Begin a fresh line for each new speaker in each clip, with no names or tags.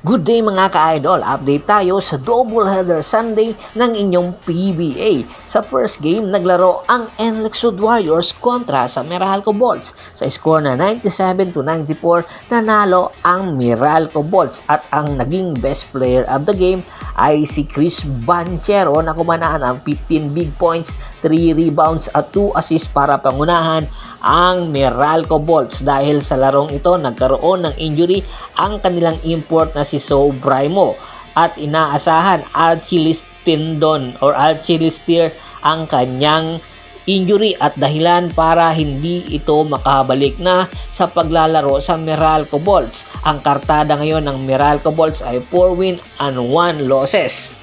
Good day mga ka-idol! Update tayo sa double header Sunday ng inyong PBA. Sa first game, naglaro ang NLEX Warriors kontra sa Meralco Bolts. Sa score na 97-94, nanalo ang Meralco Bolts at ang naging best player of the game ay si Chris Banchero na kumanaan ang 15 big points, 3 rebounds at 2 assists para pangunahan ang Meralco Bolts. Dahil sa larong ito, nagkaroon ng injury ang kanilang import na si Sobrimo at inaasahan Achilles tendon or Achilles tear ang kanyang injury at dahilan para hindi ito makabalik na sa paglalaro sa Meralco Bolts. Ang kartada ngayon ng Meralco Bolts ay 4 win and 1 losses.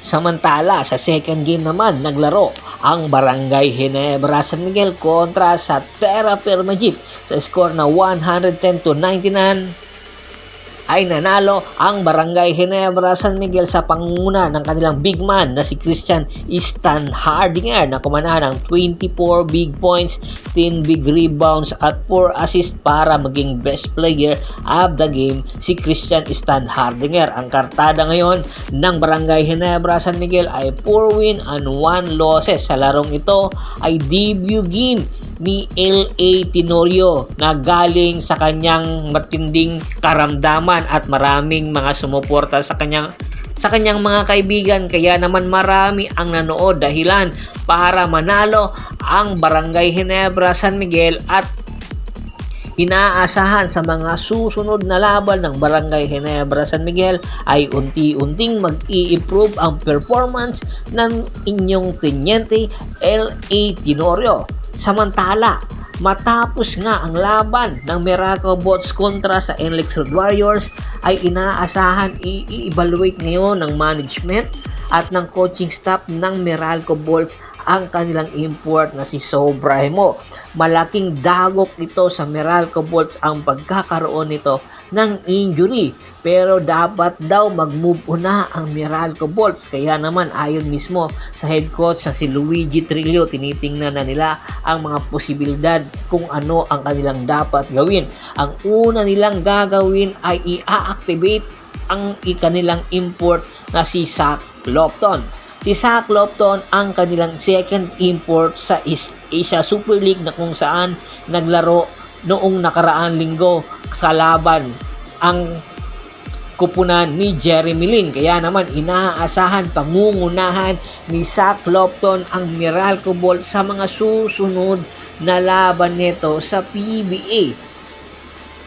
Samantala, sa second game naman, naglaro ang Barangay Ginebra San Miguel kontra sa Terra Firma Jeep. Sa score na 110-99, ay nanalo ang Barangay Ginebra San Miguel sa pangunguna ng kanilang big man na si Christian Stan Hardinger na kumanahan ng 24 big points, 10 big rebounds at 4 assists para maging best player of the game si Christian Stan Hardinger. Ang kartada ngayon ng Barangay Ginebra San Miguel ay 4 win and 1 losses. Sa larong ito ay debut game ni L.A. Tenorio na galing sa kanyang matinding karamdaman at maraming mga sumuporta sa kanyang mga kaibigan, kaya naman marami ang nanood dahilan para manalo ang Barangay Ginebra San Miguel at inaasahan sa mga susunod na laban ng Barangay Ginebra San Miguel ay unti-unting mag-i-improve ang performance ng inyong tenyente L.A. Tenorio. Samantala, matapos nga ang laban ng Meralco Bolts kontra sa NLEX Warriors ay inaasahan i-evaluate ngayon ng management at ng coaching staff ng Meralco Bolts ang kanilang import na si Sobrimo. Malaking dagok ito sa Meralco Bolts ang pagkakaroon nito ng injury, pero dapat daw mag-move na ang Meralco Bolts. Kaya naman ayon mismo sa head coach na si Luigi Trillo, tinitingnan na nila ang mga posibilidad kung ano ang kanilang dapat gawin. Ang una nilang gagawin ay i-activate ang kanilang import na si Zach Lofton. Si Zach Lofton ang kanilang second import sa East Asia Super League na kung saan naglaro noong nakaraang linggo sa laban ang kupunan ni Jeremy Lin. Kaya naman inaasahan pangungunahan ni Zach Lofton ang Meralco Bolts sa mga susunod na laban nito sa PBA.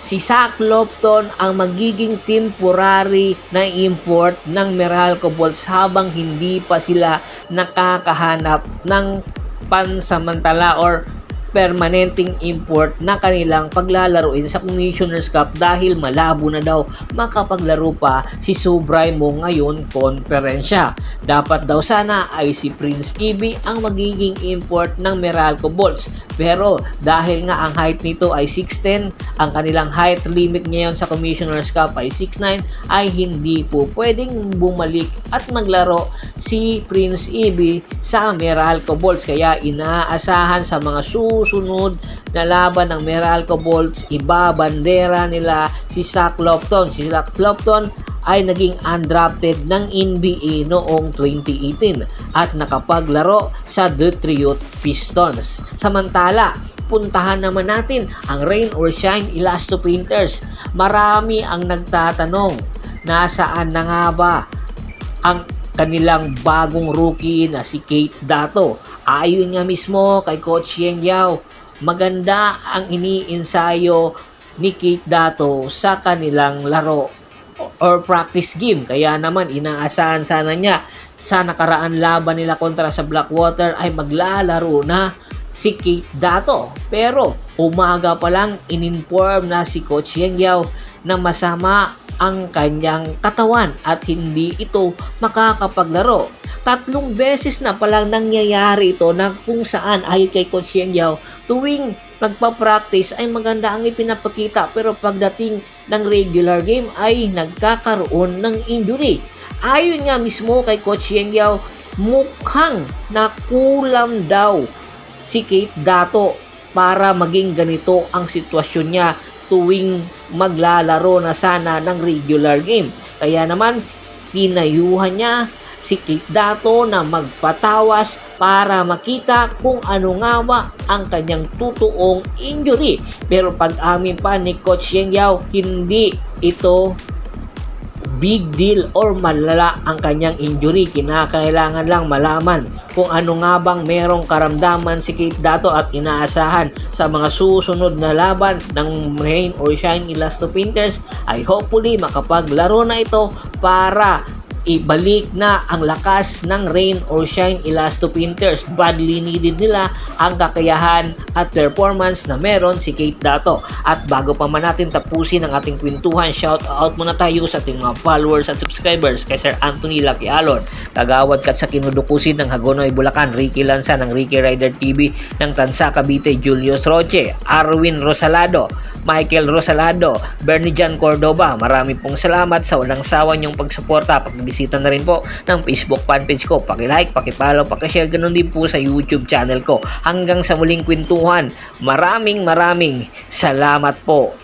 Si Zach Lofton ang magiging temporary na import ng Meralco Bolts habang hindi pa sila nakakahanap ng pansamantala or permanenteng import na kanilang paglalaruin sa Commissioner's Cup dahil malabo na daw makapaglaro pa si Sobrimo ngayon konferensya. Dapat daw sana ay si Prince Ibby ang magiging import ng Meralco Bolts, pero dahil nga ang height nito ay 6'10", ang kanilang height limit ngayon sa Commissioner's Cup ay 6'9", ay hindi po pwedeng bumalik at maglaro si Prince Ibby sa Meralco Bolts. Kaya inaasahan sa mga susunod na laban ng Meralco Bolts, ibabandera nila si Zach Lofton. Si Zach Lofton ay naging undrafted ng NBA noong 2018 at nakapaglaro sa Detroit Pistons. Samantala, puntahan naman natin ang Rain or Shine Elasto Painters. Marami ang nagtatanong, nasaan na nga ba ang kanilang bagong rookie na si Kate Dato? Ayon nga mismo kay Coach Yeng Yao, maganda ang iniinsayo ni Kate Dato sa kanilang laro or practice game. Kaya naman inaasahan sana niya sa nakaraan laban nila kontra sa Blackwater ay maglalaro na si Kate Dato. Pero umaga pa lang ininform na si Coach Yeng Yao na masama ang kanyang katawan at hindi ito makakapaglaro. 3 beses na palang nangyayari ito na kung saan ay kay Coach Yeng Yao tuwing magpa-practice ay maganda ang ipinapakita, pero pagdating ng regular game ay nagkakaroon ng injury. Ayon nga mismo kay Coach Yeng Yao, mukhang nakulam daw si Kate Dato para maging ganito ang sitwasyon niya tuwing maglalaro na sana ng regular game. Kaya naman, pinayuhan niya si Kate Dato na magpatawas para makita kung ano nga ba ang kanyang totoong injury. Pero pag-amin pa ni Coach Yeng Yao, hindi ito big deal or malala ang kanyang injury. Kinakailangan lang malaman kung ano nga bang merong karamdaman si Kate Dato at inaasahan sa mga susunod na laban ng Rain or Shine Elasto Painters ay hopefully makapaglaro na ito para ibalik na ang lakas ng Rain or Shine Elasto Painters. Badly needed nila ang kakayahan at performance na meron si Kate Dato. At bago pa man natin tapusin ang ating kwentuhan, shout out muna tayo sa ating mga followers at subscribers kay Sir Anthony Laquialon, Kagawad Kat sa Kinudukusin ng Hagonoy, Bulacan, Ricky Lanza ng Ricky Rider TV ng Tansa, Cavite, Julius Roche, Arwin Rosalado, Michael Rosalado, Bernie Jan Cordoba. Marami pong salamat sa walang sawa niyong pagsuporta. Pagbisita na rin po ng Facebook fanpage ko. Paki-like, paki-follow, paki-share, ganun din po sa YouTube channel ko. Hanggang sa muling kwentuhan, maraming salamat po.